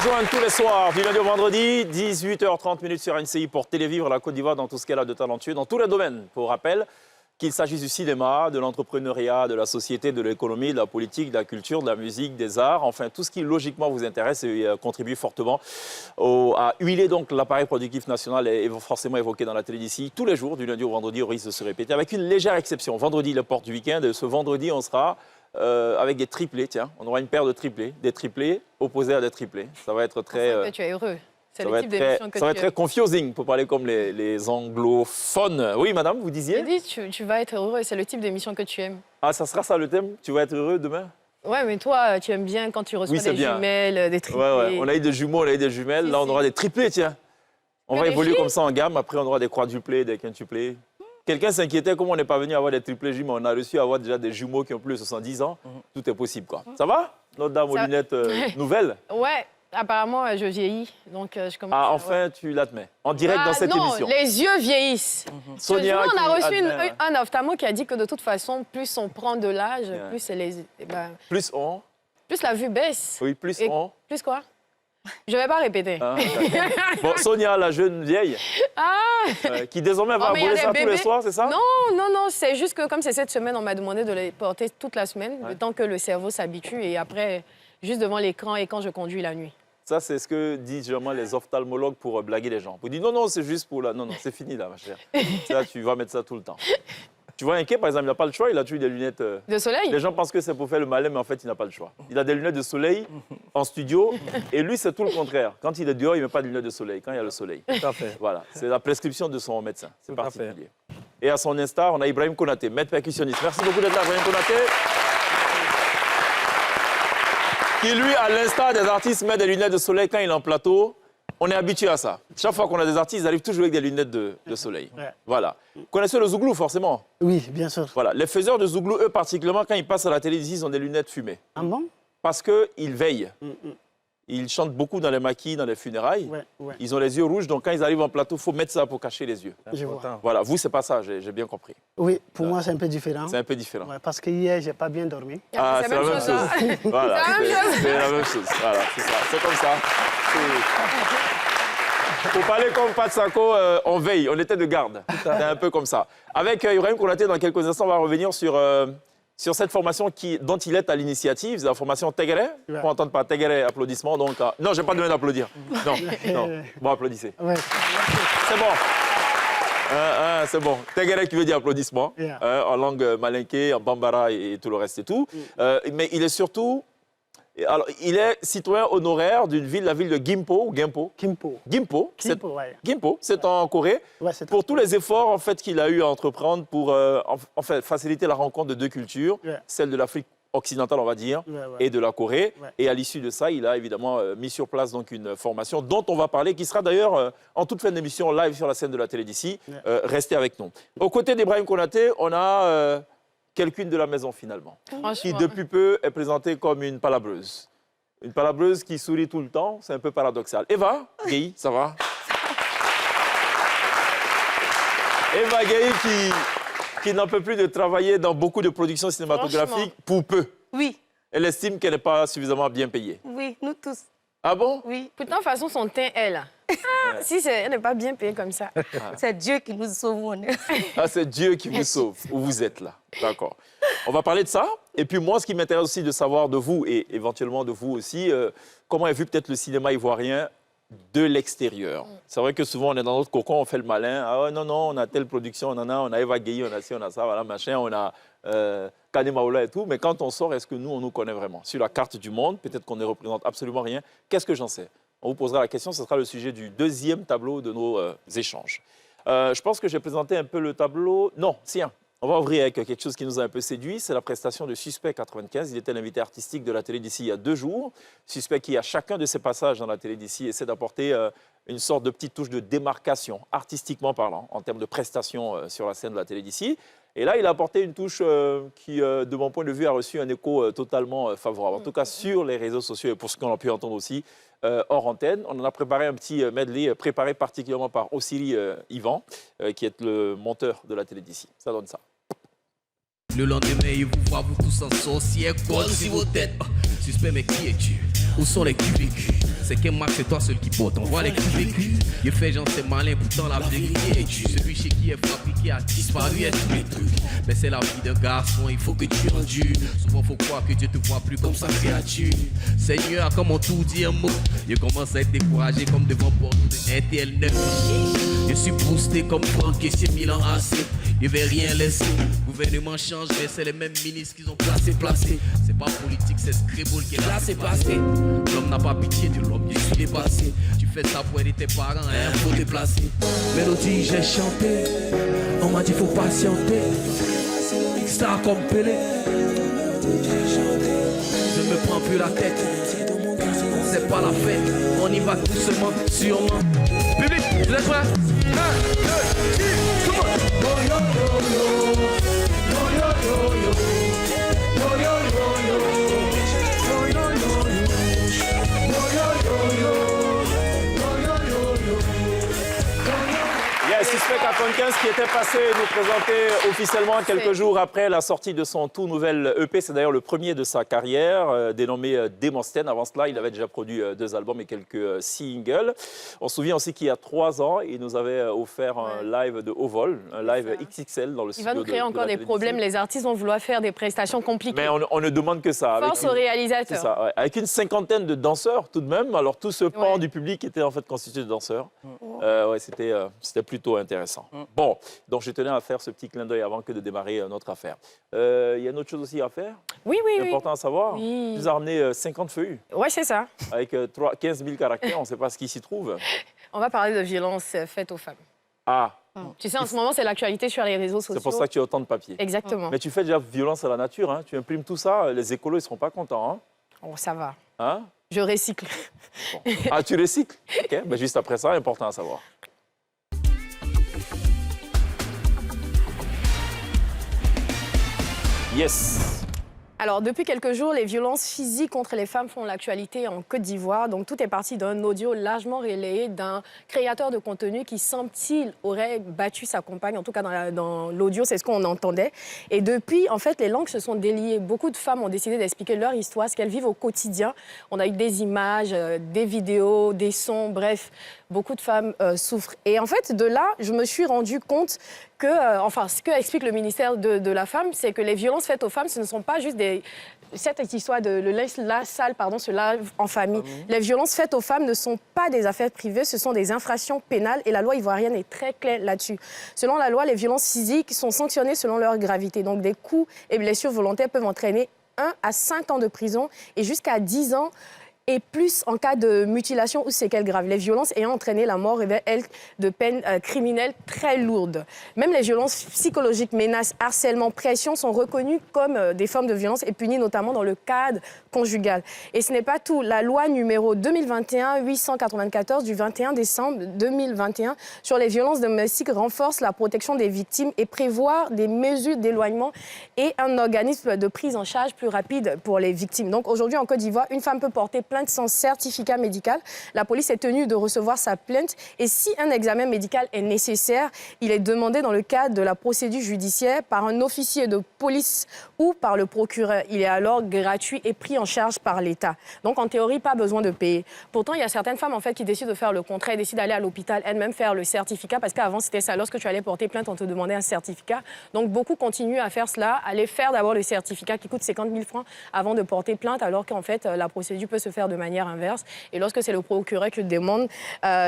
rejoindre tous les soirs, du lundi au vendredi, 18h30 sur NCI pour télévivre la Côte d'Ivoire dans tout ce qu'elle a de talentueux, dans tous les domaines. Pour rappel, qu'il s'agisse du cinéma, de l'entrepreneuriat, de la société, de l'économie, de la politique, de la culture, de la musique, des arts, enfin tout ce qui logiquement vous intéresse et contribue fortement à huiler donc l'appareil productif national et forcément évoqué dans la télé d'ici tous les jours, du lundi au vendredi, au risque de se répéter, avec une légère exception. Vendredi, la porte du week-end, ce vendredi, on sera avec des triplés, tiens, on aura une paire de triplés, des triplés opposés à des triplés. Ça va être très... tu es heureux. C'est ça le type d'émission que ça va être très confusing pour parler comme les anglophones. Oui, madame, vous disiez? J'ai dit, tu vas être heureux et c'est le type d'émission que tu aimes. Ah, ça sera ça le thème? Tu vas être heureux demain? Ouais, mais toi, tu aimes bien quand tu reçois des jumelles, des triplés. Ouais. On a eu des jumeaux, on a eu des jumelles. Là, on aura des triplés, tiens. On va évoluer comme ça en gamme. Après, on aura des quadruplés, des quintuplés. Quelqu'un s'inquiétait comment on n'est pas venu avoir des triplés jumeaux. On a reçu à avoir déjà des jumeaux qui ont plus de 70 ans. Tout est possible, quoi. Ça va? Notre dame aux lunettes nouvelles? Ouais, apparemment, je vieillis. Donc, je commence enfin, tu l'admets. En direct dans cette émission. Non, les yeux vieillissent. Sonia, on a reçu un ophtalmo qui a dit que de toute façon, plus on prend de l'âge, plus plus la vue baisse. Oui, plus Plus quoi? Je ne vais pas répéter. Bon, Sonia, la jeune vieille, qui désormais va aboler ça tous les soirs, c'est ça? Non, c'est juste que comme c'est cette semaine, on m'a demandé de les porter toute la semaine, le temps que le cerveau s'habitue et après, juste devant l'écran et quand je conduis la nuit. Ça, c'est ce que disent généralement les ophtalmologues pour blaguer les gens. Vous dites non, c'est juste pour là. Non, c'est fini là, ma chère. Ça, tu vas mettre ça tout le temps. Tu vois, Inké, par exemple, il n'a pas le choix, il a toujours des lunettes... De soleil? Les gens pensent que c'est pour faire le malin, mais en fait, il n'a pas le choix. Il a des lunettes de soleil en studio, et lui, c'est tout le contraire. Quand il est dehors, il ne met pas de lunettes de soleil, quand il y a le soleil. Tout à fait. Voilà, c'est la prescription de son médecin, c'est particulier. Fait. Et à son instar, on a Ibrahim Konaté, maître percussionniste. Merci beaucoup d'être là, Ibrahim Konaté. Qui, lui, à l'instar des artistes, met des lunettes de soleil quand il est en plateau. On est habitué à ça. Chaque fois qu'on a des artistes, ils arrivent toujours avec des lunettes de soleil. Ouais. Voilà. Vous connaissez le zouglou, forcément? Oui, bien sûr. Voilà. Les faiseurs de zouglou, eux, particulièrement, quand ils passent à la télévision, ils ont des lunettes fumées. Ah bon? Parce qu'ils veillent. Ils chantent beaucoup dans les maquis, dans les funérailles. Ils ont les yeux rouges, donc quand ils arrivent en plateau, il faut mettre ça pour cacher les yeux. Je vois. Voilà. Vous, c'est pas ça, j'ai bien compris. Oui, pour moi, c'est un peu différent. C'est un peu différent. Ouais, parce que hier, je n'ai pas bien dormi. Ah, c'est la même chose. Voilà. C'est la même chose. Voilà, c'est ça. C'est comme ça. Pour parler comme Pat Sako, on veille, on était de garde. C'est un peu comme ça. Avec Ibrahim Konaté, dans quelques instants, on va revenir sur cette formation dont il est à l'initiative. C'est la formation Tegere. Pour entendre par Tegere, applaudissements. Donc, non, je n'ai pas besoin d'applaudir. Non. Bon, applaudissez. Ouais. C'est bon. C'est bon. Tegere qui veut dire applaudissements. En langue malinké, en bambara et tout le reste et tout. Mais il est surtout... Alors, il est citoyen honoraire d'une ville, la ville de Gimpo. Gimpo, c'est en Corée. Ouais, pour tous les efforts en fait, qu'il a eu à entreprendre pour en fait, faciliter la rencontre de deux cultures, celle de l'Afrique occidentale, on va dire, et de la Corée. Et à l'issue de ça, il a évidemment mis sur place donc, une formation dont on va parler, qui sera d'ailleurs en toute fin d'émission live sur la scène de la télé d'ici. Restez avec nous. Aux côtés d'Ibrahim Konaté, on a... quelqu'une de la maison, finalement, qui, depuis peu, est présentée comme une palabreuse. Une palabreuse qui sourit tout le temps, c'est un peu paradoxal. Eva Gueye, ça va? Eva Gueye qui n'en peut plus de travailler dans beaucoup de productions cinématographiques pour peu. Oui. Elle estime qu'elle n'est pas suffisamment bien payée. Oui, nous tous. Ah bon? Oui. Pourtant, de toute façon, son teint est là. Si elle n'est pas bien payée comme ça. C'est Dieu qui nous sauve. Ah, c'est Dieu qui vous sauve, où vous êtes là. D'accord. On va parler de ça. Et puis moi, ce qui m'intéresse aussi de savoir de vous, et éventuellement de vous aussi, comment est vu peut-être le cinéma ivoirien de l'extérieur. C'est vrai que souvent, on est dans notre cocon, on fait le malin. Ah ouais, non, on a telle production, on a Eva Gueye, on a ci, on a ça, voilà, machin, on a Kane Maoula et tout. Mais quand on sort, est-ce que nous, on nous connaît vraiment? Sur la carte du monde, peut-être qu'on ne représente absolument rien. Qu'est-ce que j'en sais? On vous posera la question, ce sera le sujet du deuxième tableau de nos échanges. Je pense que j'ai présenté un peu le tableau. Non, tiens, on va ouvrir avec quelque chose qui nous a un peu séduit. C'est la prestation de Suspect 95. Il était l'invité artistique de la télé d'ici il y a 2 jours. Suspect qui, à chacun de ses passages dans la télé d'ici, essaie d'apporter une sorte de petite touche de démarcation, artistiquement parlant, en termes de prestations sur la scène de la télé d'ici. Et là, il a apporté une touche qui, de mon point de vue, a reçu un écho totalement favorable. En tout cas, sur les réseaux sociaux, et pour ce qu'on a pu entendre aussi, hors antenne. On en a préparé un petit medley préparé particulièrement par Ossiri Ivan, qui est le monteur de la télé d'ici. Ça donne ça. Le lendemain, il vous voit, vous tous en sorcier, cause sur vos têtes. Suspect, mais qui es-tu? Où sont les cubicules? C'est qu'un max, c'est toi seul qui porte. On voit les coups vécus. Il fait genre c'est malin, pourtant la vérité est due. Celui chez qui est fabriqué a disparu et tous les trucs. Mais c'est la vie d'un garçon, il faut que tu endures. Souvent faut croire que Dieu te voit plus comme sa créature. Seigneur, comment tout dire mot? Je commence à être découragé comme devant porte de RTL 9. Je suis boosté comme Franck et c'est Milan AC. Je vais rien laisser. Gouvernement change, mais c'est les mêmes ministres qu'ils ont placé. C'est pas politique, c'est Scribble qui est là, c'est passé. L'homme n'a pas pitié de l'homme, je suis dépassé. Tu fais ça pour aider tes parents, hein, faut déplacer. Mélodie, j'ai chanté. On m'a dit faut patienter. Star comme Pelé. Je me prends plus la tête. C'est pas la fête. On y va doucement, sûrement. Public, vous êtes prêts? 1, 2, 3, come on! Yo yo yo yo, yo yo yo yo, yo yo yo yo, yo yo yo yo, yo yo yo yo. Yes, Suspect 95 qui était passé nous présenter officiellement quelques jours après la sortie de son tout nouvel EP. C'est d'ailleurs le premier de sa carrière, dénommé Démosthène. Avant cela, il avait déjà produit 2 albums et quelques singles. On se souvient aussi qu'il y a 3 ans, il nous avait offert un live de haut vol, un live XXL dans le studio. Il va nous créer encore des problèmes. Les artistes vont vouloir faire des prestations compliquées. Mais on ne demande que ça. Force au réalisateur. C'est ça, ouais. Avec une 50aine de danseurs tout de même. Alors tout ce pan du public était en fait constitué de danseurs. Ouais, c'était plutôt intéressant. Bon, donc je tenais à faire ce petit clin d'œil avant que de démarrer notre affaire. Il y a une autre chose aussi à faire. Oui. Important à savoir. Oui. Tu nous as ramené 50 feuilles Oui, c'est ça. avec 15 000 caractères. On ne sait pas ce qui s'y trouve. On va parler de violence faite aux femmes. Ah, Tu sais, en ce moment, c'est l'actualité sur les réseaux sociaux. c'est pour ça que tu as autant de papier. Exactement. Mais tu fais déjà violence à la nature. Hein. Tu imprimes tout ça, les écolos, ils ne seront pas contents. Hein. Oh, ça va. Hein? Je recycle. Bon. Ah, tu recycles? OK. Ben, juste après ça, important à savoir. Yes. Alors, depuis quelques jours, les violences physiques contre les femmes font l'actualité en Côte d'Ivoire. Donc, tout est parti d'un audio largement relayé d'un créateur de contenu qui, semble-t-il, aurait battu sa compagne. En tout cas, dans l'audio, c'est ce qu'on entendait. Et depuis, en fait, les langues se sont déliées. Beaucoup de femmes ont décidé d'expliquer leur histoire, ce qu'elles vivent au quotidien. On a eu des images, des vidéos, des sons, bref, beaucoup de femmes souffrent. Et en fait, de là, je me suis rendu compte que, ce que explique le ministère de la Femme, c'est que les violences faites aux femmes, ce ne sont pas juste cette histoire de le linge sale, se lave en famille. Les violences faites aux femmes ne sont pas des affaires privées, ce sont des infractions pénales et la loi ivoirienne est très claire là-dessus. Selon la loi, les violences physiques sont sanctionnées selon leur gravité. Donc, des coups et blessures volontaires peuvent entraîner 1 à 5 ans de prison et jusqu'à 10 ans et plus en cas de mutilation ou séquelles graves. Les violences ayant entraîné la mort révèlent, elles, de peines criminelles très lourdes. Même les violences psychologiques, menaces, harcèlement, pression sont reconnues comme des formes de violence et punies notamment dans le cadre conjugal. Et ce n'est pas tout. La loi numéro 2021-894 du 21 décembre 2021 sur les violences domestiques renforce la protection des victimes et prévoit des mesures d'éloignement et un organisme de prise en charge plus rapide pour les victimes. Donc aujourd'hui en Côte d'Ivoire, une femme peut porter plainte sans certificat médical. La police est tenue de recevoir sa plainte et si un examen médical est nécessaire, il est demandé dans le cadre de la procédure judiciaire par un officier de police ou par le procureur. Il est alors gratuit et pris en charge par l'État. Donc en théorie, pas besoin de payer. Pourtant, il y a certaines femmes en fait qui décident de faire le contraire, décident d'aller à l'hôpital, elles-mêmes faire le certificat parce qu'avant c'était ça. Lorsque tu allais porter plainte, on te demandait un certificat. Donc beaucoup continuent à faire cela, aller faire d'abord le certificat qui coûte 50 000 francs avant de porter plainte, alors qu'en fait la procédure peut se faire de manière inverse. Et lorsque c'est le procureur qui le demande,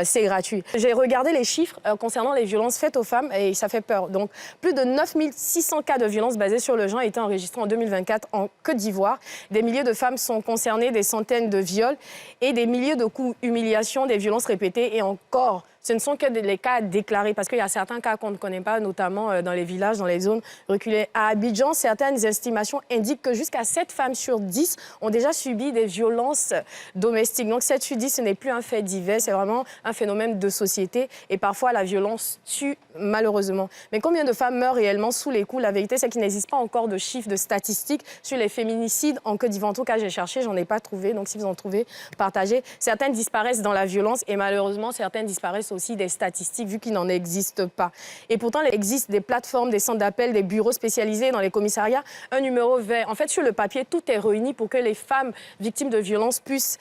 c'est gratuit. J'ai regardé les chiffres concernant les violences faites aux femmes et ça fait peur. Donc, plus de 9 600 cas de violences basées sur le genre ont été enregistrés en 2024 en Côte d'Ivoire. Des milliers de femmes sont concernées, des centaines de viols et des milliers de coups, humiliations, des violences répétées et encore. Ce ne sont que les cas déclarés, parce qu'il y a certains cas qu'on ne connaît pas, notamment dans les villages, dans les zones reculées. À Abidjan, certaines estimations indiquent que jusqu'à 7 femmes sur 10 ont déjà subi des violences domestiques. Donc 7 sur 10, ce n'est plus un fait divers, c'est vraiment un phénomène de société. Et parfois, la violence tue, malheureusement. Mais combien de femmes meurent réellement sous les coups? La vérité, c'est qu'il n'existe pas encore de chiffres, de statistiques sur les féminicides en Côte d'Ivoire. En tout cas, j'ai cherché, j'en ai pas trouvé. Donc si vous en trouvez, partagez. Certaines disparaissent dans la violence et malheureusement, certaines disparaissent aussi des statistiques, vu qu'il n'en existe pas. Et pourtant, il existe des plateformes, des centres d'appel, des bureaux spécialisés dans les commissariats, un numéro vert. En fait, sur le papier, tout est réuni pour que les femmes victimes de violences puissent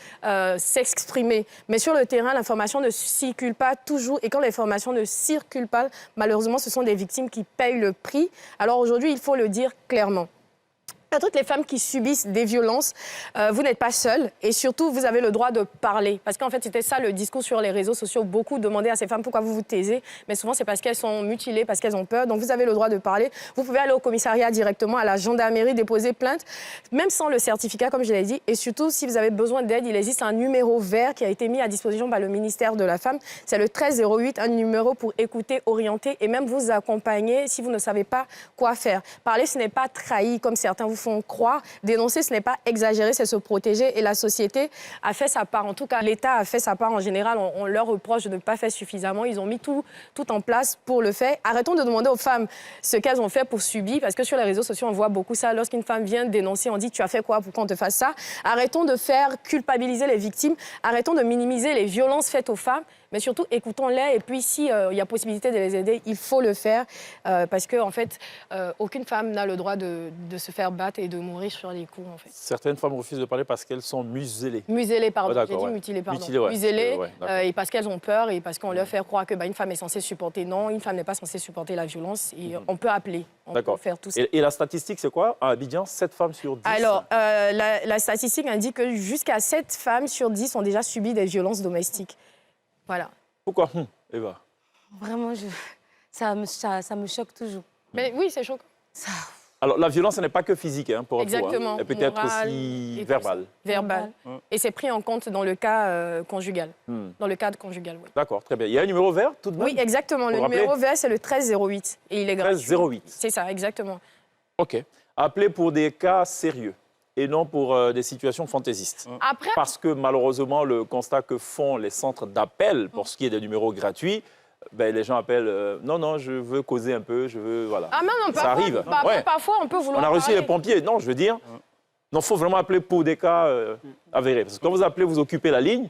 s'exprimer. Mais sur le terrain, l'information ne circule pas toujours. Et quand l'information ne circule pas, malheureusement, ce sont des victimes qui payent le prix. Alors aujourd'hui, il faut le dire clairement. À toutes les femmes qui subissent des violences, vous n'êtes pas seules et surtout, vous avez le droit de parler. Parce qu'en fait, c'était ça le discours sur les réseaux sociaux. Beaucoup demandaient à ces femmes pourquoi vous vous taisez, mais souvent, c'est parce qu'elles sont mutilées, parce qu'elles ont peur. Donc, vous avez le droit de parler. Vous pouvez aller au commissariat directement, à la gendarmerie, déposer plainte, même sans le certificat, comme je l'ai dit. Et surtout, si vous avez besoin d'aide, il existe un numéro vert qui a été mis à disposition par le ministère de la Femme. C'est le 1308, un numéro pour écouter, orienter et même vous accompagner si vous ne savez pas quoi faire. Parler, ce n'est pas trahir, comme certains vous font croire. Dénoncer, ce n'est pas exagérer, c'est se protéger. Et la société a fait sa part. En tout cas, l'État a fait sa part. En général, on leur reproche de ne pas faire suffisamment. Ils ont mis tout en place pour le faire. Arrêtons de demander aux femmes ce qu'elles ont fait pour subir, parce que sur les réseaux sociaux, on voit beaucoup ça. Lorsqu'une femme vient dénoncer, on dit « tu as fait quoi pour qu'on te fasse ça ?» Arrêtons de faire culpabiliser les victimes. Arrêtons de minimiser les violences faites aux femmes. Mais surtout, écoutons-les. Et puis, s'il y a possibilité de les aider, il faut le faire. Parce qu'en fait, aucune femme n'a le droit de se faire battre et de mourir sur les coups, en fait. Certaines femmes refusent de parler parce qu'elles sont muselées. Muselées, pardon. Oh, J'ai dit ouais. mutilées, pardon. Mutilées, ouais. Muselées, Ouais, et parce qu'elles ont peur et parce qu'on leur fait croire qu'une femme est censée supporter. Non, une femme n'est pas censée supporter la violence. Et on peut appeler. On peut faire tout ça. Et la statistique, c'est quoi? À Abidjan, 7 femmes sur 10. Alors, la statistique indique que jusqu'à 7 femmes sur 10 ont déjà subi des violences domestiques. Voilà. Pourquoi Eva? Vraiment, ça me choque toujours. Mais oui, c'est choquant. Alors, la violence, ce n'est pas que physique, pour Exactement. Hein. Elle peut être Morale aussi et verbale. Verbale. Et c'est pris en compte dans le cas conjugal. Dans le cadre conjugal, oui. D'accord, très bien. Il y a un numéro vert, tout de même? Oui, exactement. Le numéro vert, c'est le 1308. Et il est gratuit. 1308. C'est ça, exactement. OK. Appelez pour des cas sérieux et non pour des situations fantaisistes. Après, Parce que malheureusement, le constat que font les centres d'appel pour ce qui est des numéros gratuits, les gens appellent non, je veux causer un peu, je veux. Voilà. ah non, Ça arrive. Parfois, on peut vouloir. On a reçu parler. les pompiers. Non, je veux dire, il faut vraiment appeler pour des cas avérés. Parce que quand vous appelez, vous occupez la ligne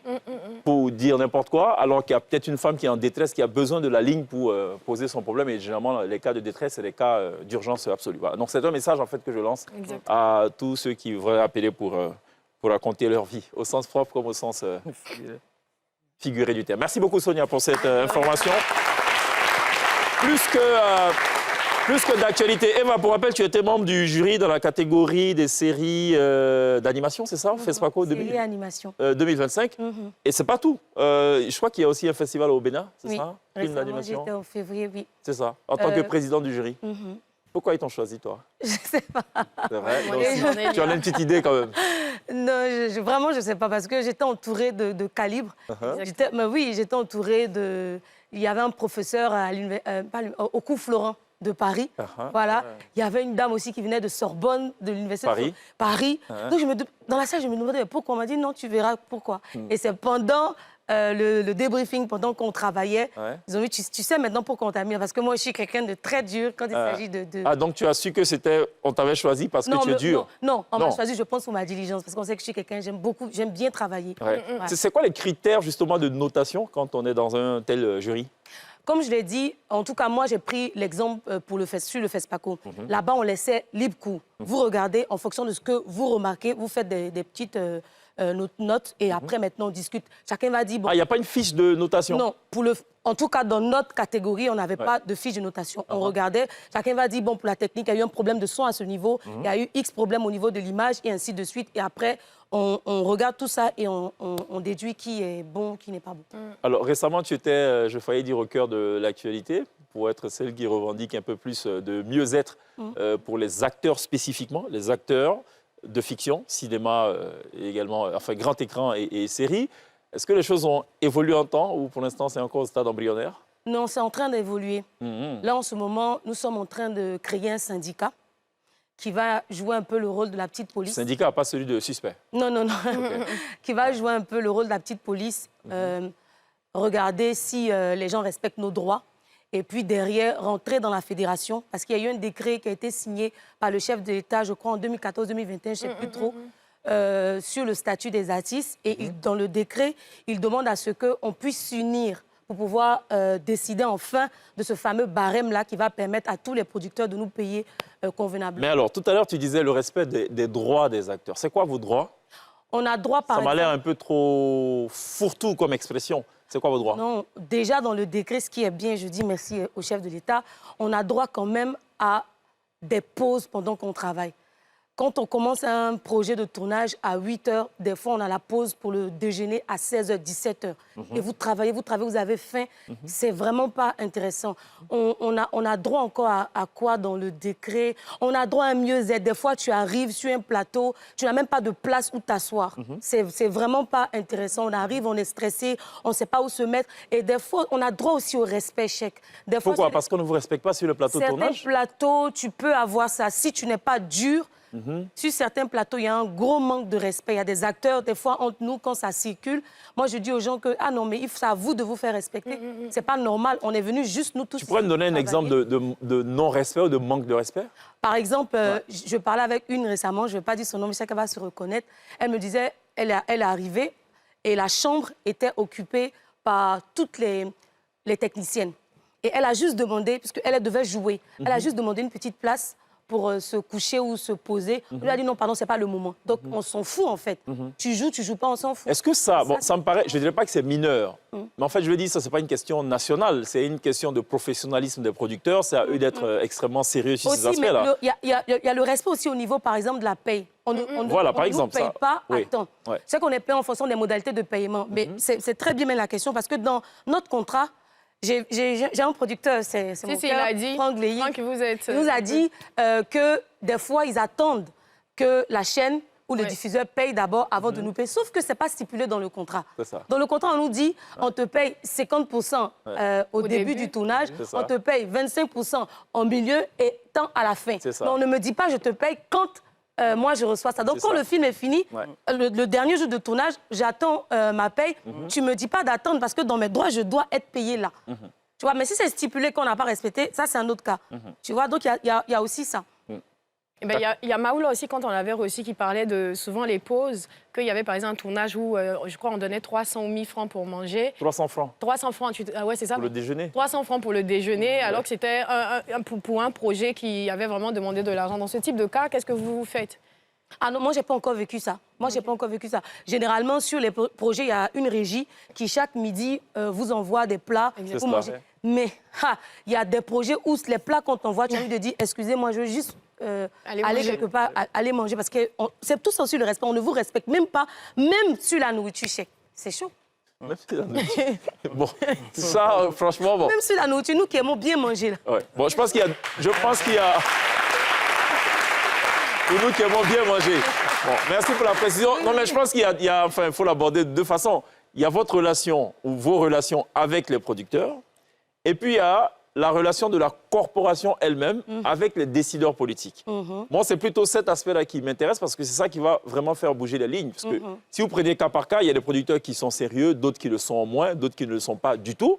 pour dire n'importe quoi, alors qu'il y a peut-être une femme qui est en détresse, qui a besoin de la ligne pour poser son problème. Et généralement, les cas de détresse, c'est les cas d'urgence absolue. Voilà. Donc, c'est un message en fait que je lance à tous ceux qui voudraient appeler pour raconter leur vie, au sens propre comme au sens figuré du terme. Merci beaucoup, Sonia, pour cette information. Plus que d'actualité. Eva, pour rappel, tu étais membre du jury dans la catégorie des séries d'animation, c'est ça? FESPACO Série animation. 2025. Et c'est pas tout. Je crois qu'il y a aussi un festival au Bénin, c'est Oui. ça? Film Récemment, d'animation. j'étais en février, oui. C'est ça, en tant que président du jury. Pourquoi ils t'ont choisi, toi? Je sais pas. C'est vrai? Moi, Donc, j'en ai tu en as une petite idée quand même. Non, vraiment, je ne sais pas, parce que j'étais entourée de calibres. Mais oui, j'étais entourée de... Il y avait un professeur au cours Florent de Paris. Voilà. Il y avait une dame aussi qui venait de Sorbonne, de l'université Paris. de Paris. Donc, dans la salle, je me demandais mais pourquoi. On m'a dit non, tu verras pourquoi. Et c'est pendant le débriefing, pendant qu'on travaillait, ils ont dit tu sais maintenant pourquoi on t'a mis. Parce que moi, je suis quelqu'un de très dur quand il s'agit de... Ah, donc tu as su que on t'avait choisi parce que tu es dur? Non, on m'a choisi, je pense, pour ma diligence. Parce qu'on sait que je suis quelqu'un, j'aime bien travailler. Ouais. C'est quoi les critères justement de notation quand on est dans un tel jury? Comme je l'ai dit, en tout cas, moi, j'ai pris l'exemple sur le FESPACO. Là-bas, on laissait libre cours. Vous regardez en fonction de ce que vous remarquez, vous faites des petites notes et après, maintenant, on discute. Chacun va dire... Bon, il n'y a pas une fiche de notation? Non, en tout cas, dans notre catégorie, on n'avait pas de fiche de notation. On regardait, chacun va dire, bon, pour la technique, il y a eu un problème de son à ce niveau, il y a eu X problèmes au niveau de l'image et ainsi de suite. Et après, on regarde tout ça et on déduit qui est bon, qui n'est pas bon. Alors, récemment, tu étais, je faillis dire, au cœur de l'actualité, pour être celle qui revendique un peu plus de mieux-être pour les acteurs spécifiquement, les acteurs de fiction, cinéma et également, enfin, grand écran et séries. Est-ce que les choses ont évolué en temps ou pour l'instant, c'est encore au stade embryonnaire? Non, c'est en train d'évoluer. Là, en ce moment, nous sommes en train de créer un syndicat qui va jouer un peu le rôle de la petite police. Syndicat, pas celui de suspect? Non. Qui va jouer un peu le rôle de la petite police, regarder si les gens respectent nos droits. Et puis derrière, rentrer dans la fédération, parce qu'il y a eu un décret qui a été signé par le chef de l'État, je crois, en 2014-2021, je ne sais plus trop, sur le statut des artistes. Et dans le décret, il demande à ce qu'on puisse s'unir pour pouvoir décider enfin de ce fameux barème-là qui va permettre à tous les producteurs de nous payer convenablement. Mais alors, tout à l'heure, tu disais le respect des droits des acteurs. C'est quoi vos droits? On a droit, par Ça m'a exemple... l'air un peu trop fourre-tout comme expression. C'est quoi vos droits? Non, déjà dans le décret, ce qui est bien, je dis merci au chef de l'État, on a droit quand même à des pauses pendant qu'on travaille. Quand on commence un projet de tournage à 8 h, des fois, on a la pause pour le déjeuner à 16 h, 17 h. Et vous travaillez, vous avez faim. C'est vraiment pas intéressant. On a droit encore à quoi dans le décret? On a droit à un mieux-être. Des fois, tu arrives sur un plateau, tu n'as même pas de place où t'asseoir. C'est vraiment pas intéressant. On arrive, on est stressé, on ne sait pas où se mettre. Et des fois, on a droit aussi au respect chèque. Des fois, Pourquoi? Parce qu'on ne vous respecte pas sur le plateau de tournage? certains plateaux, tu peux avoir ça. Si tu n'es pas dur, sur certains plateaux, il y a un gros manque de respect. Il y a des acteurs, des fois, entre nous, quand ça circule. Moi, je dis aux gens que, ah non, mais c'est à vous de vous faire respecter. C'est pas normal. On est venus juste nous tous. Tu pourrais me donner un exemple de non-respect ou de manque de respect? Par exemple, je parlais avec une récemment, je ne vais pas dire son nom, mais je sais qu'elle va se reconnaître. Elle me disait, elle est arrivée et la chambre était occupée par toutes les techniciennes. Et elle a juste demandé, puisqu'elle devait jouer, elle a juste demandé une petite place pour se coucher ou se poser. On lui a dit non, pardon, ce n'est pas le moment. Donc, on s'en fout, en fait. Tu joues pas, on s'en fout. Est-ce que ça, bon, ça me paraît, je ne dirais pas que c'est mineur, mais en fait, je veux dire, ça, ce n'est pas une question nationale, c'est une question de professionnalisme des producteurs, c'est à eux d'être extrêmement sérieux sur ces aspects-là. Il y a le respect aussi au niveau, par exemple, de la paye. Voilà, par on exemple, ne paye ça. pas à temps. Ouais. C'est qu'on est payé en fonction des modalités de paiement. Mais c'est très bien la question, parce que dans notre contrat, j'ai un producteur, c'est mon Si, père, il a dit, Franck Léhy. Franck, vous êtes... Il nous a dit que des fois, ils attendent que la chaîne ou le diffuseur paye d'abord avant de nous payer. Sauf que ce n'est pas stipulé dans le contrat. Ça. Dans le contrat, on nous dit on te paye 50% au début du tournage, on te paye 25% en milieu et tant à la fin. Mais on ne me dit pas je te paye quand moi je reçois ça. Donc quand le film est fini, le dernier jour de tournage, j'attends ma paye. Tu ne me dis pas d'attendre parce que dans mes droits, je dois être payé là. Tu vois, mais si c'est stipulé qu'on n'a pas respecté, ça c'est un autre cas. Tu vois, donc il y a aussi ça. Il y a Maoula aussi, quand on l'avait reçu, qui parlait de souvent les pauses, qu'il y avait par exemple un tournage où, je crois, on donnait 300 000 francs pour manger. 300 francs 300 francs, ouais, c'est ça. pour le déjeuner. 300 francs pour le déjeuner, alors que c'était pour un projet qui avait vraiment demandé de l'argent. Dans ce type de cas, qu'est-ce que vous faites? Ah non, moi, je n'ai pas encore vécu ça. Généralement, sur les projets, il y a une régie qui, chaque midi, vous envoie des plats pour manger. Mais il y a des projets où les plats qu'on t'envoie, tu as envie de dire, excusez-moi, je veux juste aller quelque part, aller manger. Parce que c'est tout ça aussi le respect. On ne vous respecte même pas, même sur la nourriture chèque. C'est chaud. Même sur la nourriture. Bon, ça, franchement, bon. Même sur la nourriture, nous qui aimons bien manger. Là. Ouais. Bon, je pense qu'il y a... Pour nous qui aimons bien manger. Bon, merci pour la précision. Non, mais je pense qu'il y a enfin, il faut l'aborder de deux façons. Il y a votre relation ou vos relations avec les producteurs, et puis il y a la relation de la corporation elle-même avec les décideurs politiques. Moi, c'est plutôt cet aspect-là qui m'intéresse parce que c'est ça qui va vraiment faire bouger les lignes. Parce que si vous prenez cas par cas, il y a des producteurs qui sont sérieux, d'autres qui le sont moins, d'autres qui ne le sont pas du tout.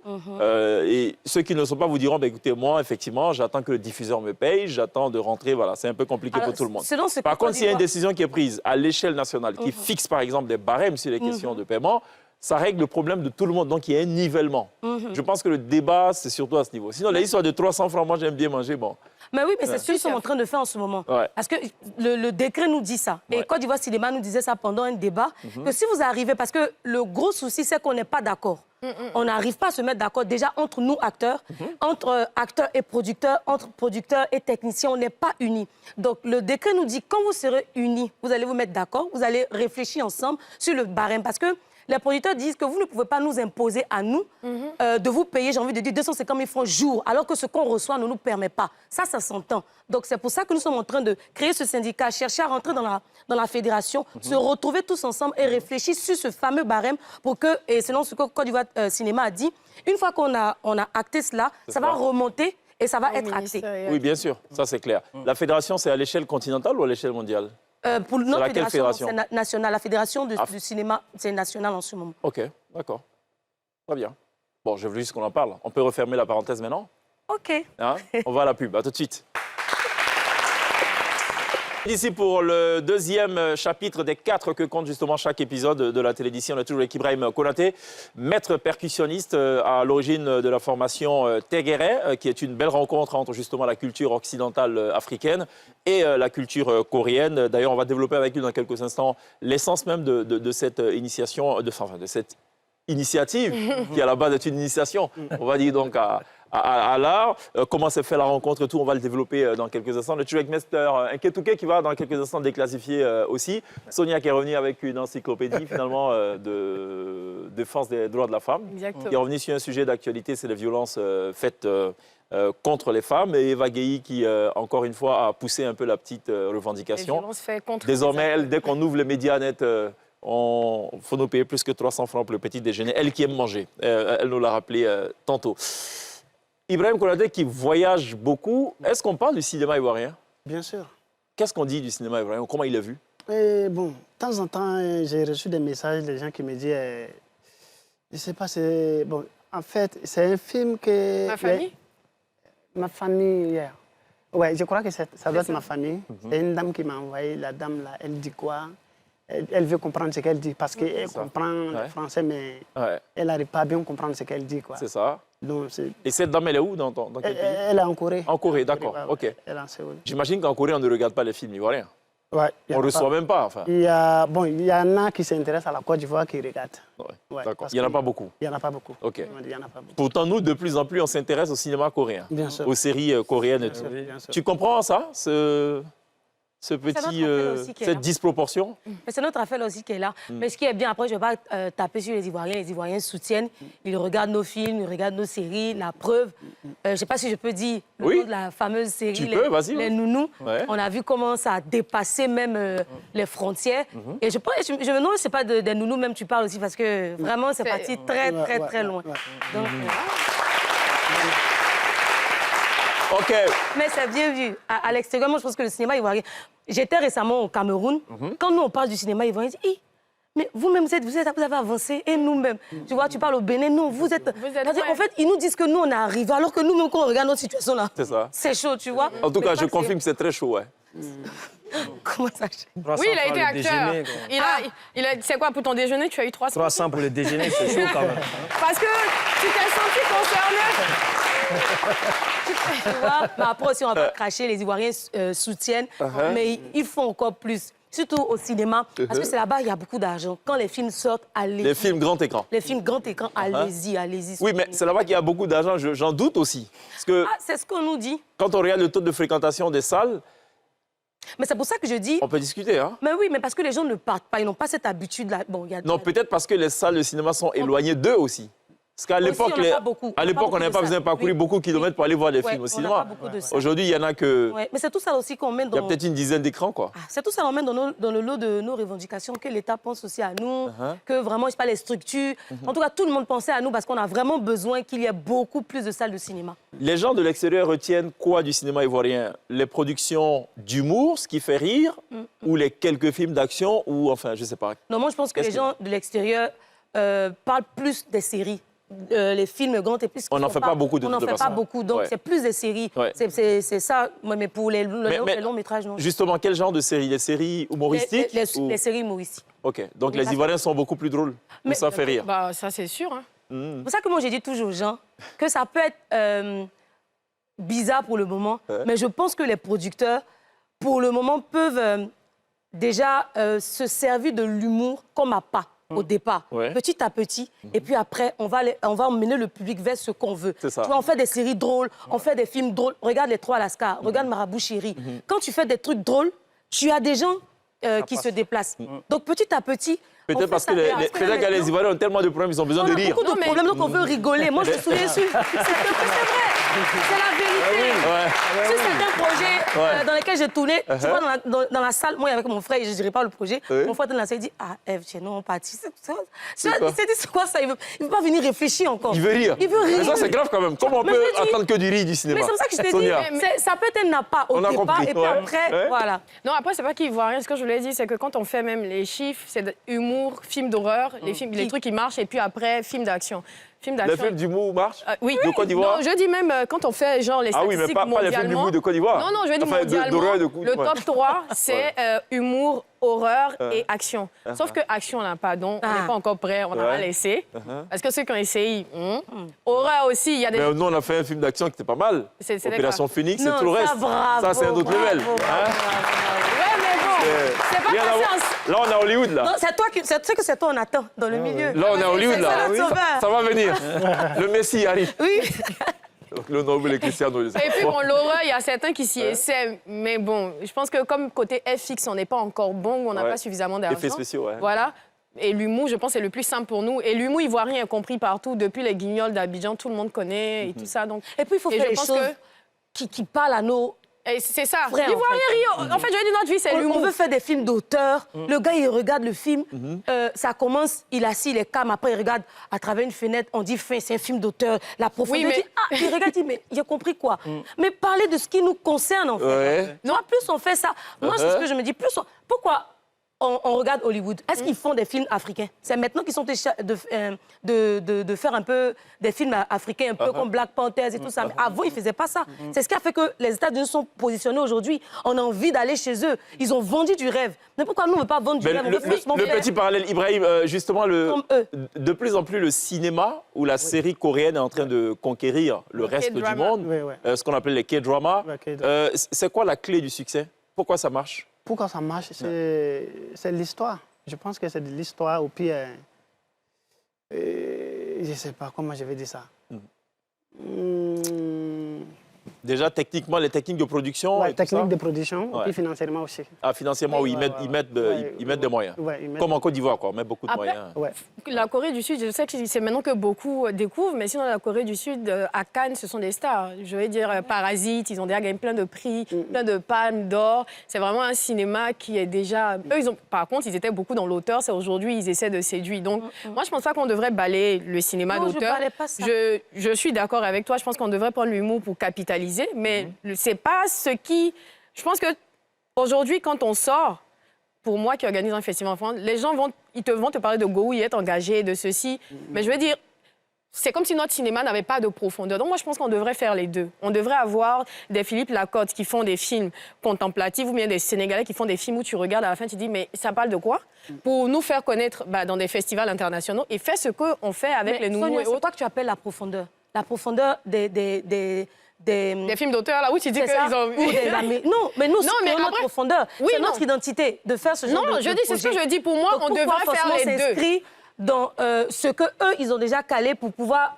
Et ceux qui ne le sont pas vous diront, bah, écoutez, moi, effectivement, j'attends que le diffuseur me paye, j'attends de rentrer. Voilà, c'est un peu compliqué pour tout le monde. Par contre, s'il y a une décision qui est prise à l'échelle nationale, qui fixe, par exemple, des barèmes sur les questions de paiement, ça règle le problème de tout le monde. Donc, il y a un nivellement. Je pense que le débat, c'est surtout à ce niveau. Sinon, l'histoire de 300 francs, moi, j'aime bien manger, bon. Mais oui, mais c'est ce qu'ils sont en train de faire en ce moment. Parce que le décret nous dit ça. Et Côte d'Ivoire Cinéma nous disait ça pendant un débat, que si vous arrivez... Parce que le gros souci, c'est qu'on n'est pas d'accord. On n'arrive pas à se mettre d'accord déjà entre nous, acteurs, entre acteurs et producteurs, entre producteurs et techniciens, on n'est pas unis. Donc, le décret nous dit, quand vous serez unis, vous allez vous mettre d'accord, vous allez réfléchir ensemble sur le barème. Parce que les producteurs disent que vous ne pouvez pas nous imposer à nous de vous payer, j'ai envie de dire, 250 000 francs jour, alors que ce qu'on reçoit ne nous permet pas. Ça s'entend. Donc, c'est pour ça que nous sommes en train de créer ce syndicat, chercher à rentrer dans la fédération, se retrouver tous ensemble et réfléchir sur ce fameux barème pour que, et selon ce que Côte d'Ivoire Cinéma a dit, une fois qu'on a acté cela, ça va remonter et ça va être acté. Oui, bien sûr, ça c'est clair. La fédération, c'est à l'échelle continentale ou à l'échelle mondiale? Pour notre fédération, c'est national. La fédération du cinéma, c'est national en ce moment. OK, d'accord. Très bien. Bon, je veux juste qu'on en parle. On peut refermer la parenthèse maintenant? OK. Hein? On va à la pub. À tout de suite. Ici pour le deuxième chapitre des 4 que compte justement chaque épisode de la télévision. On a toujours avec Ibrahim Konaté, maître percussionniste à l'origine de la formation Tegere, qui est une belle rencontre entre justement la culture occidentale africaine et la culture coréenne. D'ailleurs, on va développer avec lui dans quelques instants l'essence même de cette initiation, de cette initiative qui à la base est une initiation, on va dire donc à l'art. Comment s'est fait la rencontre et tout, on va le développer dans quelques instants. Le avec Mester Nketouké qui va dans quelques instants déclassifier aussi. Sonia qui est revenue avec une encyclopédie finalement de défense des droits de la femme. Exactement. Qui est revenue sur un sujet d'actualité, c'est les violences faites contre les femmes. Et Eva Gueye qui, encore une fois, a poussé un peu la petite revendication. Les violences faites contre Désormais, les elle, dès qu'on ouvre les médias nets, il faut nous payer plus que 300 francs pour le petit déjeuner. Elle qui aime manger, elle nous l'a rappelé tantôt. Ibrahim Konaté qui voyage beaucoup, est-ce qu'on parle du cinéma ivoirien? Bien sûr. Qu'est-ce qu'on dit du cinéma ivoirien? Comment il l'a vu? Et bon, de temps en temps, j'ai reçu des messages des gens qui me disent, je ne sais pas, c'est... Bon, en fait, c'est un film que... Ma famille? Ma famille, yeah. Ouais, je crois que ça doit être ça. ma famille. C'est une dame qui m'a envoyé, la dame là, elle dit quoi? Elle veut comprendre ce qu'elle dit parce qu'elle comprend le français, mais elle n'arrive pas à bien comprendre ce qu'elle dit, quoi. C'est ça. Donc, et cette dame, elle est où dans quel pays? Elle est en Corée. En Corée, d'accord. Ouais, OK. Elle est en Séoul. J'imagine qu'en Corée, on ne regarde pas les films ivoiriens. Ouais, On ne reçoit même pas, enfin. Il y en a qui s'intéressent à la Côte d'Ivoire qui regardent. Ouais, D'accord. Il n'y en a pas beaucoup. Il n'y en a pas beaucoup. OK. Il y en a pas beaucoup. Pourtant, nous, de plus en plus, on s'intéresse au cinéma coréen. Bien sûr. Aux séries coréennes et tout. Bien sûr. Tu comprends ça, ce petit, notre affaire aussi qui est cette là. disproportion? Mais c'est notre affaire aussi qui est là. Mais ce qui est bien, après, je ne vais pas taper sur les Ivoiriens. Les Ivoiriens soutiennent. Ils regardent nos films, ils regardent nos séries. La preuve, je ne sais pas si je peux dire le nom de la fameuse série Tu peux, vas-y, Les Nounous. Ouais. On a vu comment ça a dépassé même les frontières. Et je me demande si ce n'est pas des Nounous même tu parles aussi, parce que vraiment, c'est parti très, très, très loin. Donc, OK. mais c'est bien vu. À l'extérieur, moi, je pense que le cinéma ivoirien... J'étais récemment au Cameroun. Quand nous, on parle du cinéma ivoirien, on dit, mais vous-même, vous avez avancé, et nous-mêmes. Tu vois, tu parles au Bénin, non, vous êtes... En fait, ils nous disent que nous, on est arrivés, alors que nous-mêmes, quand on regarde notre situation là, C'est ça. c'est chaud, tu vois. En tout Mais cas, ça, je c'est- confirme que c'est très chaud, ouais. Comment ça? Oui, il a été acteur. C'est quoi, pour ton déjeuner, tu as eu 300? 300 pour le déjeuner, c'est chaud quand même. Parce que tu t'es senti concerné. Tu vois, mais après aussi, on va pas cracher, les Ivoiriens soutiennent, mais ils font encore plus. Surtout au cinéma, parce que c'est là-bas, il y a beaucoup d'argent. Quand les films sortent, allez-y. Les films grand écran. Les films grand écran, allez-y, allez-y. Oui, mais c'est là-bas qu'il y a beaucoup d'argent, j'en doute aussi. Parce que Ah, c'est ce qu'on nous dit. quand on regarde le taux de fréquentation des salles, Mais c'est pour ça que je dis... on peut discuter, hein? Mais oui, mais parce que les gens ne partent pas, ils n'ont pas cette habitude-là. Bon, il y a Non, peut-être parce que les salles de cinéma sont éloignées d'eux aussi. Parce qu'à Aussi, l'époque, on n'a pas beaucoup. à l'époque, on n'avait pas besoin de parcourir beaucoup de kilomètres pour aller voir des Ouais, films au on n'a cinéma. pas beaucoup de ça. Aujourd'hui, il y en a que... Ouais, mais c'est tout ça aussi qu'on met Il y a dans... peut-être une dizaine d'écrans, quoi. Ah, c'est tout ça qu'on met dans le lot de nos revendications, que l'État pense aussi à nous, que vraiment, je sais pas, les structures. En tout cas, tout le monde pensait à nous parce qu'on a vraiment besoin qu'il y ait beaucoup plus de salles de cinéma. Les gens de l'extérieur retiennent quoi du cinéma ivoirien? Les productions d'humour, ce qui fait rire, ou les quelques films d'action, ou enfin, je sais pas. Non, moi, je pense que Qu'est-ce les gens de l'extérieur parlent plus des séries. Les films grands et plus. On n'en fait pas beaucoup de On n'en toute fait façon. pas beaucoup, donc Ouais. c'est plus des séries. Ouais. C'est ça, mais pour les Mais longs métrages, non. Justement, quel genre de séries? Les séries humoristiques ou- Les séries humoristiques. OK. Donc, les Ivoiriens sont beaucoup plus drôles. Mais- ça fait rire. Bah, ça, c'est sûr. Hein. C'est pour ça que moi, j'ai dit toujours aux gens que ça peut être bizarre pour le moment, mais je pense que les producteurs, pour le moment, peuvent déjà se servir de l'humour comme à pas au départ, Ouais. petit à petit, et puis après, on va emmener le public vers ce qu'on veut. C'est ça. Tu vois, on fait des séries drôles, on fait des films drôles. Regarde Les Trois à Lascar, regarde Marabout Chéri. Quand tu fais des trucs drôles, tu as des gens qui se déplacent. Donc, petit à petit... on Peut-être fait parce ça. que Et après, peut-être que les maintenant, Ivoiriens ont tellement de problèmes, ils ont besoin on de a rire. beaucoup de problèmes, donc on veut rigoler. Moi, je me souviens, c'est vrai. C'est la vérité. Ouais. Sur certains projets dans lesquels j'ai tourné, tu vois, dans la salle, moi, avec mon frère, je ne dirais pas le projet, mon frère était dans la salle, il dit, ah, Eve, tiens, non, on partit. quoi C'est quoi ça? Il veut pas venir réfléchir encore. Il veut rire. Il veut rire. Mais ça, c'est grave quand même. Comment on Mais peut je dis- attendre que du rire du cinéma? Mais c'est pour ça que je te Sonia. dis, ça peut être un appât au On a départ, compris, et puis ouais. après, Ouais. voilà. Non, après, c'est pas qu'ils voient rien. Ce que je voulais dire, c'est que quand on fait même les chiffres, c'est humour humour, film d'horreur, les trucs qui marchent, et puis après, film d'action. Les films d'humour marchent oui. De Côte d'Ivoire? Non, je dis même quand on fait genre les statistiques mais pas les films d'humour de Côte d'Ivoire. Non, je veux dire mondialement, le top 3, c'est humour, horreur et action. Sauf que action, on n'a pas, donc on n'est pas encore prêt, on n'a pas laissé. Parce que ceux qui ont essayé, horreur aussi, il y a des... Mais nous, on a fait un film d'action qui était pas mal. Opération Phoenix et tout le reste. Ça, c'est un autre level. C'est pas patience. Là, on est à Hollywood, là. Non, c'est toi on attend dans le milieu. Là, on est à Hollywood, là. Ça va venir. Le Messie arrive. Oui. Le noble et Cristiano. Et puis, bon, l'horreur, il y a certains qui s'y essaient. Mais bon, je pense que comme côté FX, on n'est pas encore bon, on n'a pas suffisamment d'argent. Effets spéciaux, Voilà. Et l'humour, je pense, c'est le plus simple pour nous. Et l'humour ivoirien est compris partout. Depuis les guignols d'Abidjan, tout le monde connaît et tout ça. Donc... Et puis, il faut faire des choses qui parlent à nos... C'est ça. L'ivoirien rit. En fait, je veux dire, notre vie, c'est l'humour. On veut faire des films d'auteur. Le gars, il regarde le film. Ça commence, il est assis, il est calme. Après, il regarde à travers une fenêtre. On dit, c'est un film d'auteur. La profondeur. Il regarde, il dit, mais j'ai compris quoi. Mais parler de ce qui nous concerne, en fait. Non, plus on fait ça. Moi, c'est ce que je me dis. Pourquoi on regarde Hollywood? Est-ce qu'ils font des films africains? C'est maintenant qu'ils sont de faire un peu des films africains, un peu comme Black Panthers et tout ça. Mais avant, ils ne faisaient pas ça. C'est ce qui a fait que les États-Unis sont positionnés aujourd'hui. On a envie d'aller chez eux. Ils ont vendu du rêve. Mais pourquoi nous, on ne veut pas vendre du rêve? Le petit parallèle, Ibrahim, justement, de plus en plus, le cinéma ou la série coréenne est en train de conquérir le reste du monde, ce qu'on appelle les K-dramas. C'est quoi la clé du succès? Pourquoi ça marche? Pourquoi ça marche? C'est l'histoire. Je pense que c'est de l'histoire. Ou puis, je ne sais pas comment je vais dire ça. Déjà, techniquement, les techniques de production. Oui, techniques de production, et puis financièrement aussi. Ah, financièrement, oui, ils mettent des moyens. Comme en Côte d'Ivoire, quoi, on met beaucoup de moyens. La Corée du Sud, je sais que c'est maintenant que beaucoup découvrent, mais sinon, la Corée du Sud, à Cannes, ce sont des stars. Je vais dire, Parasite, ils ont déjà gagné plein de prix, plein de palmes d'or. C'est vraiment un cinéma qui est déjà... Eux, par contre, ils étaient beaucoup dans l'auteur. C'est aujourd'hui, ils essaient de séduire. Donc, moi, je ne pense pas qu'on devrait balayer le cinéma d'auteur. Je suis d'accord avec toi. Je pense qu'on devrait prendre l'humour pour capitaliser. Mais c'est pas ce qui... Je pense qu'aujourd'hui, quand on sort, pour moi qui organise un festival en France, les gens vont te parler de Gou, y être engagé, de ceci. Mais je veux dire, c'est comme si notre cinéma n'avait pas de profondeur. Donc moi, je pense qu'on devrait faire les deux. On devrait avoir des Philippe Lacotte qui font des films contemplatifs ou bien des Sénégalais qui font des films où tu regardes à la fin, tu te dis, mais ça parle de quoi? Pour nous faire connaître dans des festivals internationaux et faire ce qu'on fait avec les nouveaux et autres. C'est quoi que tu appelles la profondeur? La profondeur des films d'auteur, là où tu dis qu'ils ont... Non, mais nous, c'est notre profondeur. Oui, c'est notre identité de faire ce genre de projet. Non, c'est ce que je dis. Pour moi, on devrait faire les deux. Dans ce qu'eux, ils ont déjà calé pour pouvoir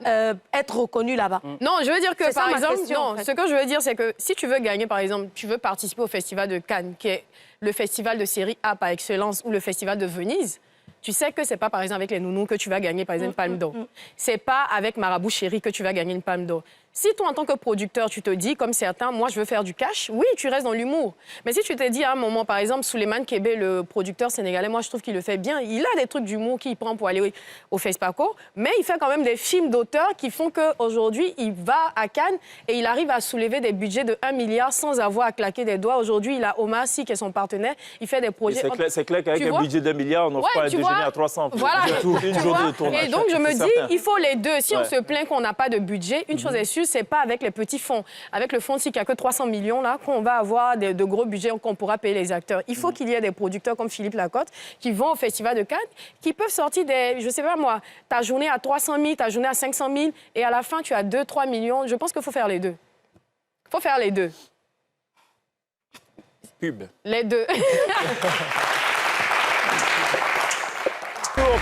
être reconnus là-bas. Non, je veux dire que, par exemple, ce que je veux dire, c'est que si tu veux gagner, par exemple, tu veux participer au Festival de Cannes, qui est le festival de série A par excellence, ou le Festival de Venise, tu sais que c'est pas, par exemple, avec les nounous que tu vas gagner, par exemple, une palme d'or. C'est pas avec Marabout Chéri que tu vas gagner une palme d'or. Si toi, en tant que producteur, tu te dis, comme certains, moi, je veux faire du cash, oui, tu restes dans l'humour. Mais si tu te dis à un moment, par exemple, Souleymane Kébé, le producteur sénégalais, moi, je trouve qu'il le fait bien. Il a des trucs d'humour qu'il prend pour aller au FESPACO, mais il fait quand même des films d'auteur qui font qu'aujourd'hui, il va à Cannes et il arrive à soulever des budgets de 1 milliard sans avoir à claquer des doigts. Aujourd'hui, il a Omar Sy, qui est son partenaire. Il fait des projets... C'est clair qu'avec un budget d'1 milliard, on n'offre pas un déjeuner à 300. Voilà. Une journée de tournage. Et donc, je me dis, il faut les deux. Si on se plaint qu'on n'a pas de budget, une chose est sûre, c'est pas avec les petits fonds. Avec le fonds qui n'a que 300 millions, là, qu'on va avoir de gros budgets, qu'on pourra payer les acteurs. Il faut qu'il y ait des producteurs comme Philippe Lacotte qui vont au Festival de Cannes, qui peuvent sortir des, je sais pas moi, ta journée à 300 000, ta journée à 500 000, et à la fin, tu as 2-3 millions. Je pense qu'il faut faire les deux. Il faut faire les deux. Pub. Les deux.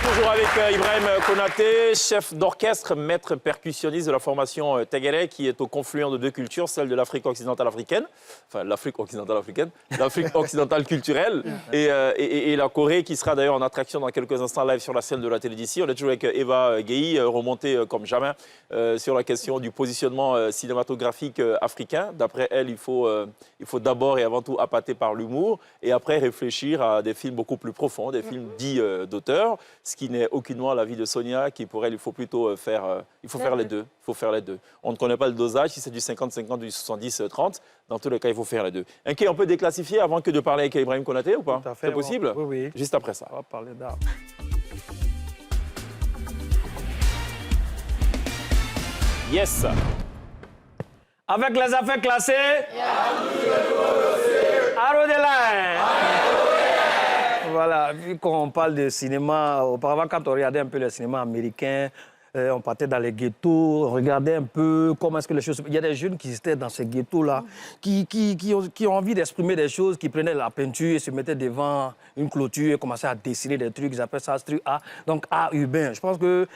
Toujours avec Ibrahim Konaté, chef d'orchestre, maître percussionniste de la formation Teguéré, qui est au confluent de deux cultures, celle de l'Afrique occidentale africaine, enfin l'Afrique occidentale africaine, l'Afrique occidentale culturelle, et la Corée, qui sera d'ailleurs en attraction dans quelques instants live sur la scène de la télé d'ici. On est toujours avec Eva Guéhi, remontée comme jamais sur la question du positionnement cinématographique africain. D'après elle, il faut d'abord et avant tout appâter par l'humour, et après réfléchir à des films beaucoup plus profonds, des films dits d'auteur. Ce qui n'est aucunement l'avis de Sonia, qui pour elle, il faut plutôt faire, faire les deux. Il faut faire les deux. On ne connaît pas le dosage, si c'est du 50-50 ou du 70-30. Dans tous les cas, il faut faire les deux. On peut déclassifier avant que de parler avec Ibrahim Konaté ou pas? C'est possible? Oui. Juste après ça. On va parler d'art. Yes. Avec les affaires classées. Arodelaï. Voilà, vu qu'on parle de cinéma, auparavant, quand on regardait un peu le cinéma américain, on partait dans les ghettos, on regardait un peu comment est-ce que les choses... Il y a des jeunes qui étaient dans ces ghettos-là, qui ont envie d'exprimer des choses, qui prenaient la peinture et se mettaient devant une clôture et commençaient à dessiner des trucs, ils appellent ça street art, donc art urbain. Je pense que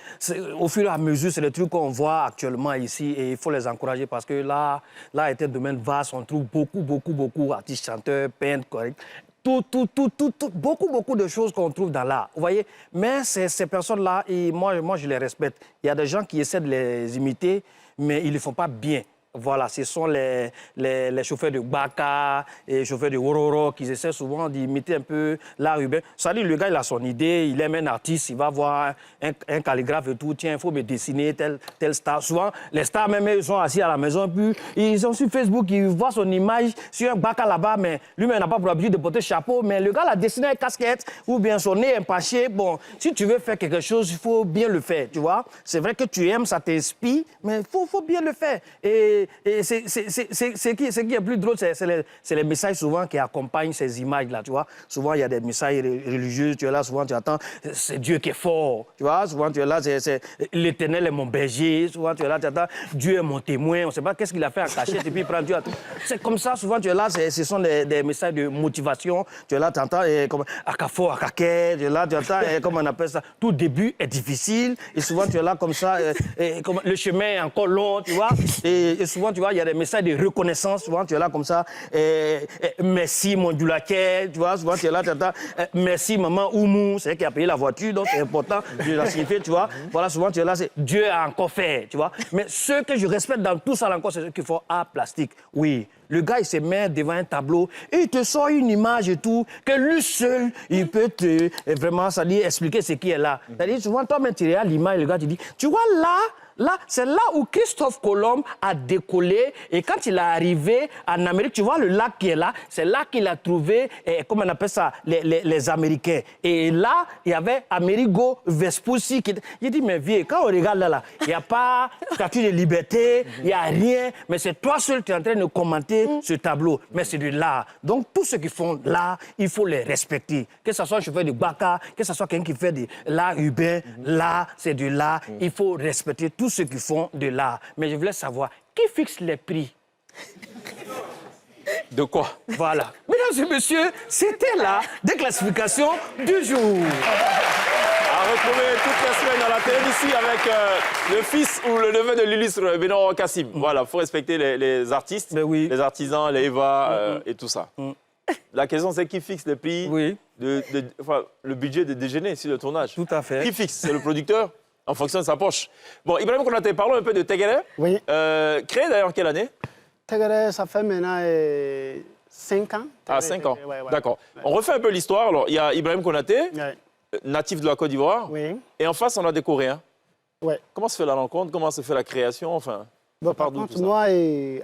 au fur et à mesure, c'est les trucs qu'on voit actuellement ici et il faut les encourager parce que là est un domaine vaste, on trouve beaucoup d'artistes, chanteurs, peintres, corrects. Beaucoup de choses qu'on trouve dans l'art, vous voyez. Mais ces personnes-là, moi, je les respecte. Il y a des gens qui essaient de les imiter, mais ils ne le font pas bien. Voilà, ce sont les chauffeurs de Baka et chauffeurs de Wororo qui essaient souvent d'imiter un peu l'art urbain. Ça dit, le gars, il a son idée, il aime un artiste, il va voir un calligraphe et tout. Tiens, il faut me dessiner tel star. Souvent, les stars, même, ils sont assis à la maison, puis ils sont sur Facebook, ils voient son image sur un Baka là-bas, mais lui-même n'a pas pour habitude de porter chapeau. Mais le gars l'a dessiné avec casquette ou bien son nez empaché. Bon, si tu veux faire quelque chose, il faut bien le faire, tu vois. C'est vrai que tu aimes, ça t'inspire, mais il faut bien le faire. Et ce qui est plus drôle, c'est les messages souvent qui accompagnent ces images-là, tu vois. Souvent, il y a des messages religieux, tu es là, souvent tu attends, c'est Dieu qui est fort, tu vois. Souvent, tu es là, c'est l'Éternel est mon berger, souvent tu es là, tu attends, Dieu est mon témoin, on ne sait pas qu'est-ce qu'il a fait en cachette, et puis il prend Dieu à tout. C'est comme ça, souvent tu es là, ce sont des messages de motivation, tu es là, tu entends, comme Akafo, Akake, tu es là, tu entends, comment on appelle ça, tout début est difficile, et souvent tu es là comme ça, comme le chemin est encore long, tu vois, et souvent, tu vois, il y a des messages de reconnaissance. Souvent, tu es là comme ça. Merci, mon Djoulaké. Tu vois, souvent, tu es là, tu attends. Merci, maman Oumou. C'est elle qui a payé la voiture, donc c'est important de la signifier, tu vois. Voilà, souvent, tu es là, c'est Dieu a encore fait, tu vois. Mais ceux que je respecte dans tout ça encore, c'est ceux qui font art plastique. Oui. Le gars, il se met devant un tableau et il te sort une image et tout, que lui seul, il peut te vraiment, ça dit, expliquer ce qui est là. C'est-à-dire, souvent, toi-même, tu regardes l'image, le gars, tu dis, tu vois, là, c'est là où Christophe Colomb a décollé et quand il est arrivé en Amérique, tu vois le lac qui est là, c'est là qu'il a trouvé, comment on appelle ça, les Américains. Et là, il y avait Amerigo Vespucci qui... Il dit, mais vieux, quand on regarde là, il n'y a pas statue de liberté, il n'y a rien, mais c'est toi seul qui es en train de commenter ce tableau. Mais c'est de l'art. Donc, tous ceux qui font l'art, il faut les respecter. Que ce soit un chauffeur de Baka, que ce soit quelqu'un qui fait de l'art urbain, l'art, c'est de l'art, il faut respecter tous ceux qui font de l'art. Mais je voulais savoir, qui fixe les prix? De quoi? Voilà. Mesdames et messieurs, c'était la déclassification du jour. À retrouver toute la semaine à la télévision avec le fils ou le neveu de l'illustre Benoît Kassim. Voilà, il faut respecter les artistes, oui. Les artisans, les Eva et tout ça. La question, c'est qui fixe les prix, oui. Le budget de déjeuner sur le tournage. Tout à fait. Qui fixe? C'est le producteur en fonction de sa poche. Bon, Ibrahim Konaté, parlons un peu de Tegere. Oui. Créé d'ailleurs en quelle année? Tegere, ça fait maintenant 5 ans. Ah, 5 ans. Ouais. D'accord. On refait un peu l'histoire. Alors, il y a Ibrahim Konaté, natif de la Côte d'Ivoire. Oui. Et en face, on a des Coréens. Oui. Comment se fait la rencontre? Comment se fait la création? Enfin, bon, par contre, moi,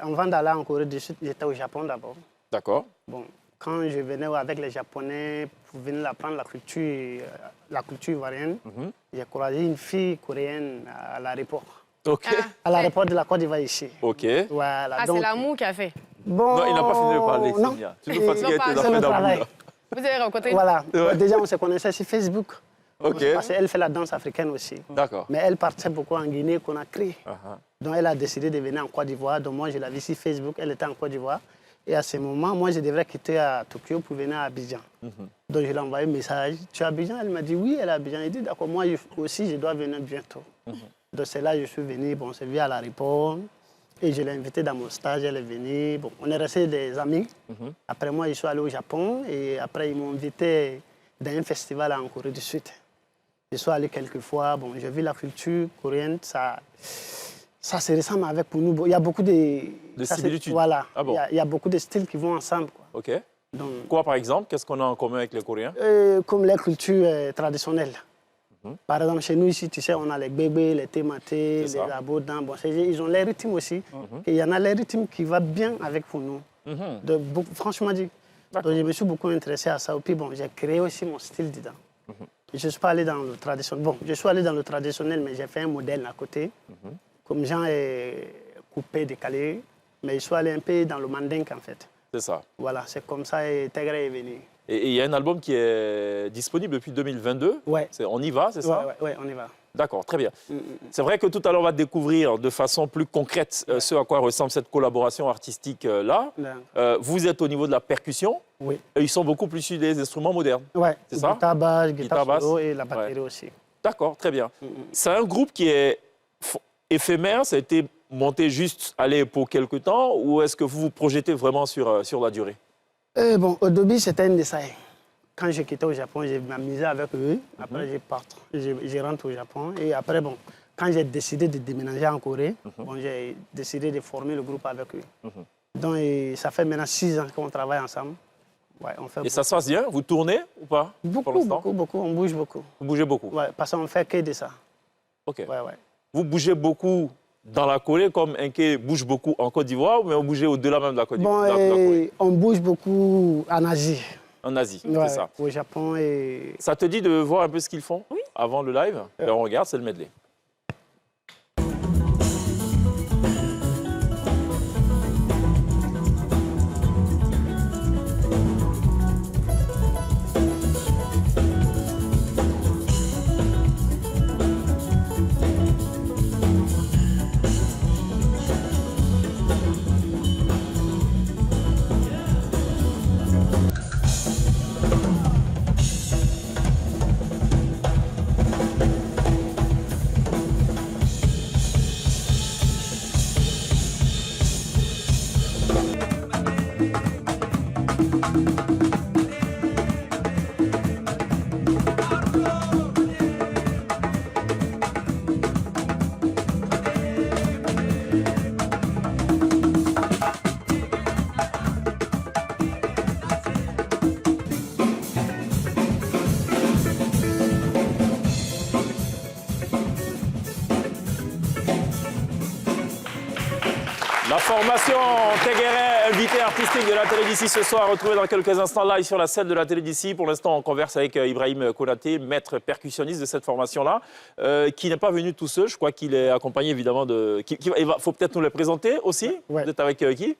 avant d'aller en Corée du Sud, j'étais au Japon d'abord. D'accord. Bon, quand je venais avec les Japonais pour venir apprendre la culture ivoirienne, j'ai croisé une fille coréenne à l'aéroport. OK. À l'aéroport de la Côte d'Ivoire ici. OK. Voilà. Ah, c'est l'amour qui a fait. Bon, non, il n'a pas fini de parler, non. Sonia. Tu veux fatiguer tes C'est affaires le d'amour, travail. là. Vous avez rencontré? Voilà. Déjà, on se connaissait sur Facebook. OK. Parce qu'elle fait la danse africaine aussi. D'accord. Mais elle partait beaucoup en Guinée, Conakry. Donc, elle a décidé de venir en Côte d'Ivoire. Donc, moi, je l'ai vue sur Facebook. Elle était en Côte d'Ivoire. Et à ce moment, moi, je devrais quitter à Tokyo pour venir à Abidjan. Donc, je lui ai envoyé un message. Tu es à Abidjan? Elle m'a dit oui, elle est à Abidjan. Elle dit d'accord, moi aussi, je dois venir bientôt. Donc, c'est là que je suis venu. Bon, on s'est vu à l'aéroport. Et je l'ai invitée dans mon stage. Elle est venue. Bon, on est restés des amis. Après, moi, je suis allé au Japon. Et après, ils m'ont invité dans un festival en Corée du Sud. Je suis allé quelques fois. Bon, j'ai vu la culture coréenne. Ça se ressemble avec pour nous. Il y a beaucoup de similitudes. Voilà. Ah bon? Il y a beaucoup de styles qui vont ensemble. Quoi. OK. Donc, Quoi, par exemple? Qu'est-ce qu'on a en commun avec les Coréens? comme les cultures traditionnelles. Par exemple, chez nous, ici, tu sais, on a les bébés, les tématés, les abodans. Bon, ils ont les rythmes aussi. Et il y en a les rythmes qui vont bien avec pour nous. Franchement dit. Donc, je me suis beaucoup intéressé à ça. Et puis, bon, j'ai créé aussi mon style dedans. Je ne suis pas allé dans le traditionnel. Bon, je suis allé dans le traditionnel, mais j'ai fait un modèle à côté. comme Jean est coupé, décalé, mais il soit allé un peu dans le mandingue en fait. C'est ça. Voilà, c'est comme ça et Tégré est venu. Et il y a un album qui est disponible depuis 2022. Ouais. On y va, c'est ça? Ouais, on y va. D'accord, très bien. C'est vrai que tout à l'heure, on va découvrir de façon plus concrète ce à quoi ressemble cette collaboration artistique-là. Vous êtes au niveau de la percussion. Oui. Et ils sont beaucoup plus sur des instruments modernes. Ouais, C'est ça? Guitare basse. solo et la batterie aussi. D'accord, très bien. C'est un groupe qui est éphémère, ça a été monté juste allez, pour quelque temps, ou est-ce que vous vous projetez vraiment sur la durée? Bon, au début, c'était un essai. Quand j'ai quitté au Japon, j'ai m'amusé avec eux. Après, je rentre au Japon. Et après, bon, quand j'ai décidé de déménager en Corée, bon, j'ai décidé de former le groupe avec eux. Donc, ça fait maintenant 6 ans qu'on travaille ensemble. Ouais, on fait Et ça se passe bien? Vous tournez ou pas? pour l'instant? beaucoup. On bouge beaucoup. Vous bougez beaucoup? Ouais, parce qu'on fait que de ça. OK. Ouais. Vous bougez beaucoup dans la Corée, comme Enke bouge beaucoup en Côte d'Ivoire, mais vous bougez au-delà même de la Côte d'Ivoire? Bon, de la Corée. on bouge beaucoup en Asie. En Asie, Ouais, c'est ça. au Japon et... Ça te dit de voir un peu ce qu'ils font avant le live? Ben, on regarde, c'est le medley. La formation Téguéré, invité artistique de la télé d'ici ce soir, retrouvée dans quelques instants live sur la scène de la télé d'ici. Pour l'instant, on converse avec Ibrahim Konaté, maître percussionniste de cette formation-là, qui n'est pas venu tout seul. Je crois qu'il est accompagné évidemment de... Il faut peut-être nous le présenter aussi. Ouais. Vous êtes avec qui?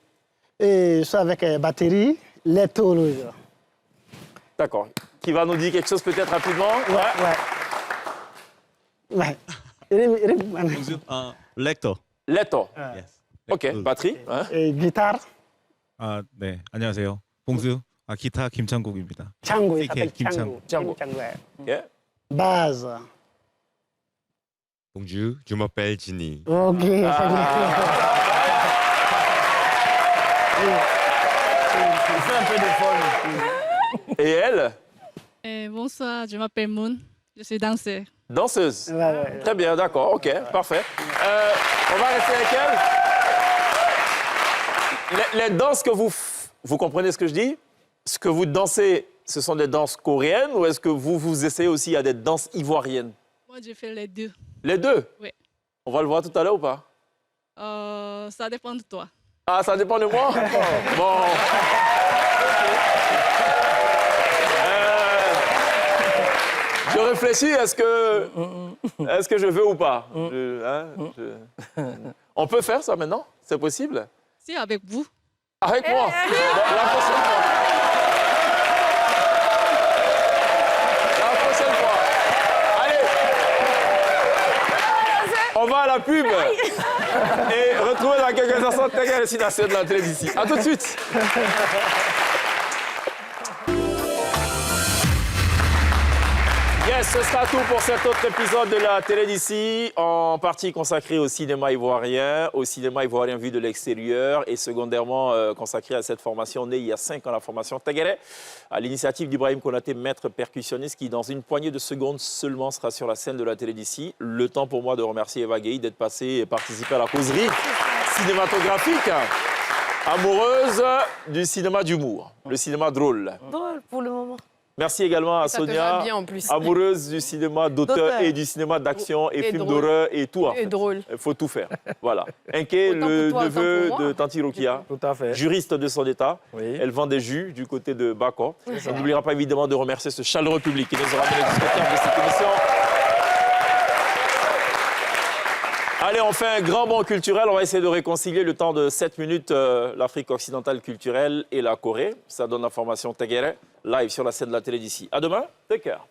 Et ça avec batterie, Leto. D'accord. Qui va nous dire quelque chose peut-être rapidement? Ouais. 렉터. Leto. Yes. OK, batterie. Hein? Et guitare, 네. 안녕하세요. 봉수. 기타 김창국입니다. Chango, il CK, s'appelle Kim Chango. Chango. Ouais. OK. Base. Bonjour, je m'appelle Ginny. Ok, c'est bien. Il fait un peu d'effort. Et elle? Bonsoir, je m'appelle Moon, je suis danseuse. Danseuse. Ouais. Très bien, d'accord, OK, parfait. On va rester avec elle. Les danses que vous comprenez ce que je dis? Ce que vous dansez, ce sont des danses coréennes ou est-ce que vous essayez aussi à des danses ivoiriennes? Moi, je fais les deux. Les deux? Oui. On va le voir tout à l'heure ou pas? Ça dépend de toi. Ah, ça dépend de moi? Bon. Je réfléchis, est-ce que je veux ou pas? On peut faire ça maintenant? C'est possible? Si, avec vous. Avec moi? Bon, la prochaine fois. La prochaine fois. Allez. On va à la pub. Et retrouver dans quelques instants Téguéré Citation de la télé d'ici. À tout de suite. Yes, ce sera tout pour cet autre épisode de la télé d'ici, en partie consacré au cinéma ivoirien vu de l'extérieur et secondairement consacré à cette formation née il y a 5 ans, la formation Téguéré, à l'initiative d'Ibrahim Konaté, maître percussionniste, qui dans une poignée de secondes seulement sera sur la scène de la télé d'ici. Le temps pour moi de remercier Eva Gueye d'être passée et participer à la causerie cinématographique. Amoureuse du cinéma d'humour, le cinéma drôle. Drôle pour le moment. Merci également à Ça te Sonia, va bien en plus. amoureuse du cinéma d'auteur et du cinéma d'action et film drôle. d'horreur et tout. En Et fait. drôle. Il faut tout faire. Voilà. Enke, Autant le pour toi, autant neveu pour moi. de Tanti Rokia, Tout à fait. juriste de son État. Oui. Elle vend des jus du côté de Bako. On n'oubliera pas évidemment de remercier ce chaleureux public qui nous aura mené jusqu'au terme de cette émission. Allez, on fait un grand bond culturel. On va essayer de réconcilier le temps de 7 minutes l'Afrique occidentale culturelle et la Corée. Ça donne la formation Tegere, live sur la scène de la télé d'ici. À demain, take care.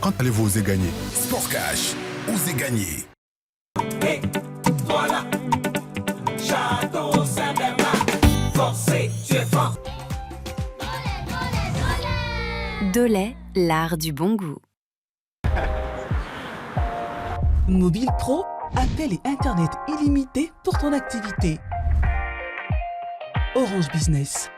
Quand allez-vous oser gagner? Sport Cash, osez gagner. Et voilà, Château Saint-Bernard, forcé, tu es fort. Dolay, l'art du bon goût. Mobile Pro, appel et Internet illimité pour ton activité. Orange Business.